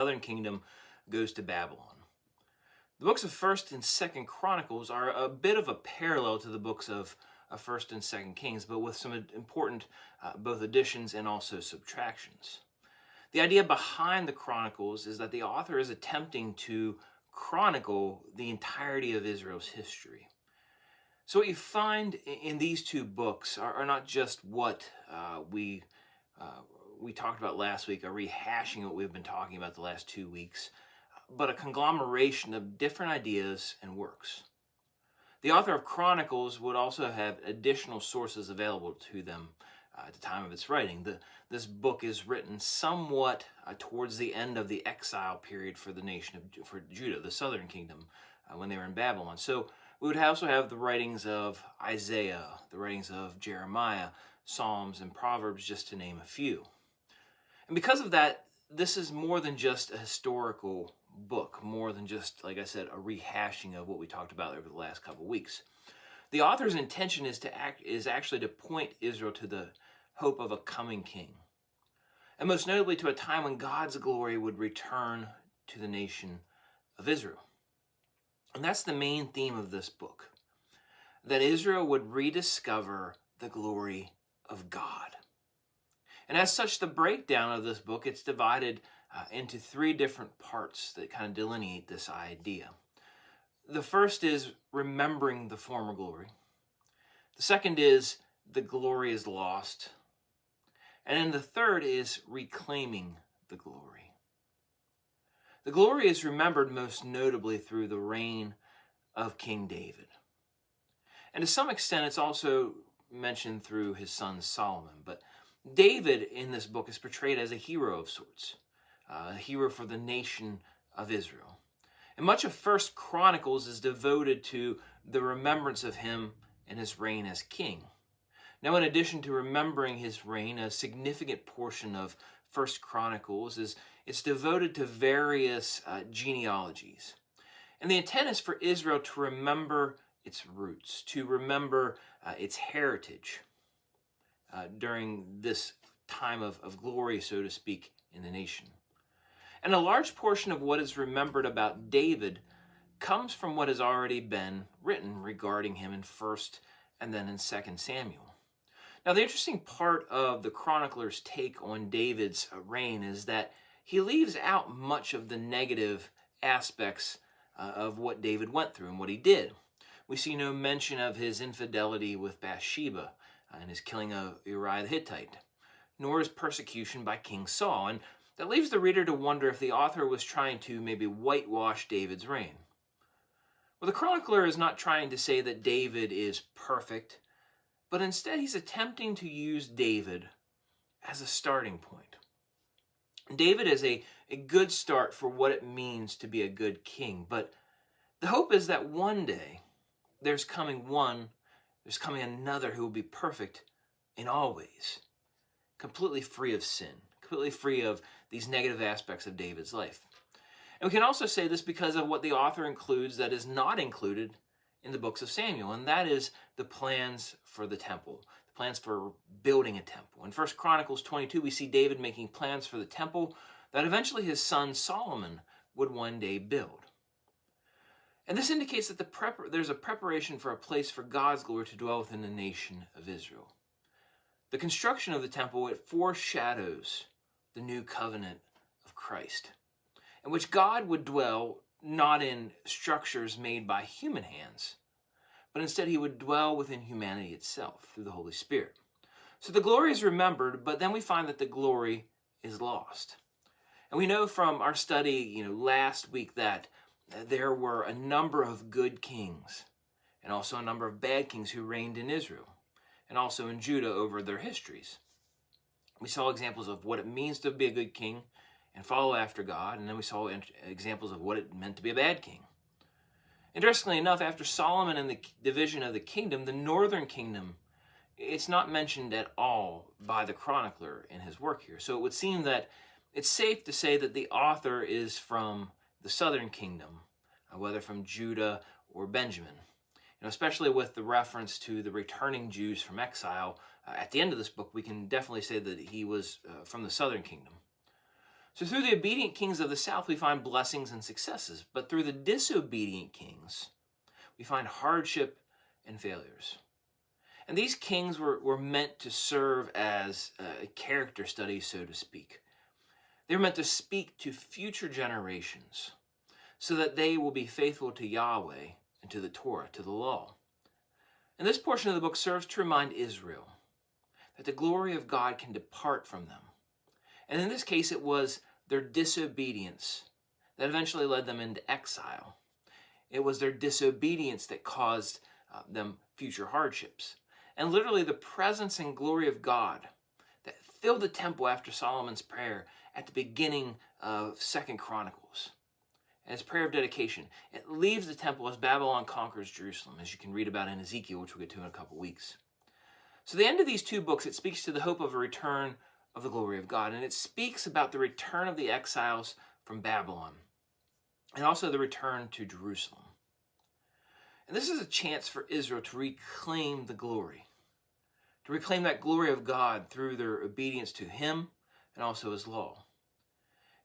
southern kingdom goes to Babylon. The books of 1st and 2nd Chronicles are a bit of a parallel to the books of 1st and 2nd Kings, but with some important both additions and also subtractions. The idea behind the Chronicles is that the author is attempting to chronicle the entirety of Israel's history. So what you find in these two books are not just what we talked about last week, a rehashing of what we've been talking about the last 2 weeks, but a conglomeration of different ideas and works. The author of Chronicles would also have additional sources available to them at the time of its writing. This book is written somewhat towards the end of the exile period for the nation for Judah, the southern kingdom, when they were in Babylon. So we would also have the writings of Isaiah, the writings of Jeremiah, Psalms, and Proverbs, just to name a few. And because of that, this is more than just a historical book, more than just, like I said, a rehashing of what we talked about over the last couple of weeks. The author's intention is actually to point Israel to the hope of a coming king, and most notably to a time when God's glory would return to the nation of Israel. And that's the main theme of this book, that Israel would rediscover the glory of God. And as such, the breakdown of this book, it's divided into 3 different parts that kind of delineate this idea. The first is remembering the former glory. The second is the glory is lost. And then the third is reclaiming the glory. The glory is remembered most notably through the reign of King David. And to some extent, it's also mentioned through his son Solomon. But David in this book is portrayed as a hero of sorts, a hero for the nation of Israel. And much of 1st Chronicles is devoted to the remembrance of him and his reign as king. Now, in addition to remembering his reign, a significant portion of 1st Chronicles it's devoted to various genealogies. And the intent is for Israel to remember its roots, to remember its heritage during this time of glory, so to speak, in the nation. And a large portion of what is remembered about David comes from what has already been written regarding him in 1st and then in 2nd Samuel. Now, the interesting part of the chronicler's take on David's reign is that he leaves out much of the negative aspects of what David went through and what he did. We see no mention of his infidelity with Bathsheba and his killing of Uriah the Hittite, nor his persecution by King Saul. And that leaves the reader to wonder if the author was trying to maybe whitewash David's reign. Well, the chronicler is not trying to say that David is perfect, but instead he's attempting to use David as a starting point. David is a good start for what it means to be a good king, but the hope is that one day there's coming another who will be perfect in all ways, completely free of sin, completely free of these negative aspects of David's life. And we can also say this because of what the author includes that is not included in the books of Samuel, and that is the plans for the temple, the plans for building a temple. In 1 Chronicles 22, we see David making plans for the temple that eventually his son Solomon would one day build. And this indicates that there's a preparation for a place for God's glory to dwell within the nation of Israel. The construction of the temple, it foreshadows the new covenant of Christ, in which God would dwell not in structures made by human hands, but instead he would dwell within humanity itself through the Holy Spirit. So the glory is remembered, but then we find that the glory is lost. And we know from our study, last week that there were a number of good kings and also a number of bad kings who reigned in Israel and also in Judah over their histories. We saw examples of what it means to be a good king and follow after God, and then we saw examples of what it meant to be a bad king. Interestingly enough, after Solomon and the division of the kingdom, the northern kingdom, it's not mentioned at all by the chronicler in his work here. So it would seem that it's safe to say that the author is from the southern kingdom, whether from Judah or Benjamin. Especially with the reference to the returning Jews from exile, at the end of this book, we can definitely say that he was from the southern kingdom. So through the obedient kings of the south, we find blessings and successes. But through the disobedient kings, we find hardship and failures. And these kings were meant to serve as character studies, so to speak. They were meant to speak to future generations so that they will be faithful to Yahweh and to the Torah, to the law. And this portion of the book serves to remind Israel that the glory of God can depart from them. And in this case, it was their disobedience that eventually led them into exile. It was their disobedience that caused them future hardships. And literally the presence and glory of God that filled the temple after Solomon's prayer at the beginning of 2 Chronicles. And his prayer of dedication, it leaves the temple as Babylon conquers Jerusalem, as you can read about in Ezekiel, which we'll get to in a couple weeks. So the end of these two books, it speaks to the hope of a return of the glory of God. And it speaks about the return of the exiles from Babylon and also the return to Jerusalem. And this is a chance for Israel to reclaim the glory, to reclaim that glory of God through their obedience to him and also his law.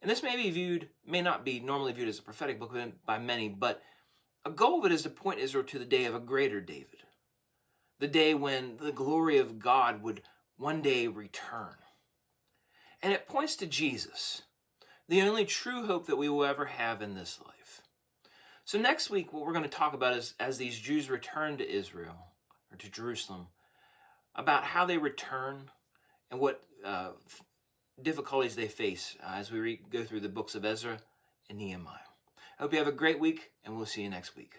And this may not be normally viewed as a prophetic book by many, but a goal of it is to point Israel to the day of a greater David, the day when the glory of God would one day return. And it points to Jesus, the only true hope that we will ever have in this life. So next week, what we're going to talk about is as these Jews return to Israel, or to Jerusalem, about how they return and what difficulties they face as we go through the books of Ezra and Nehemiah. I hope you have a great week, and we'll see you next week.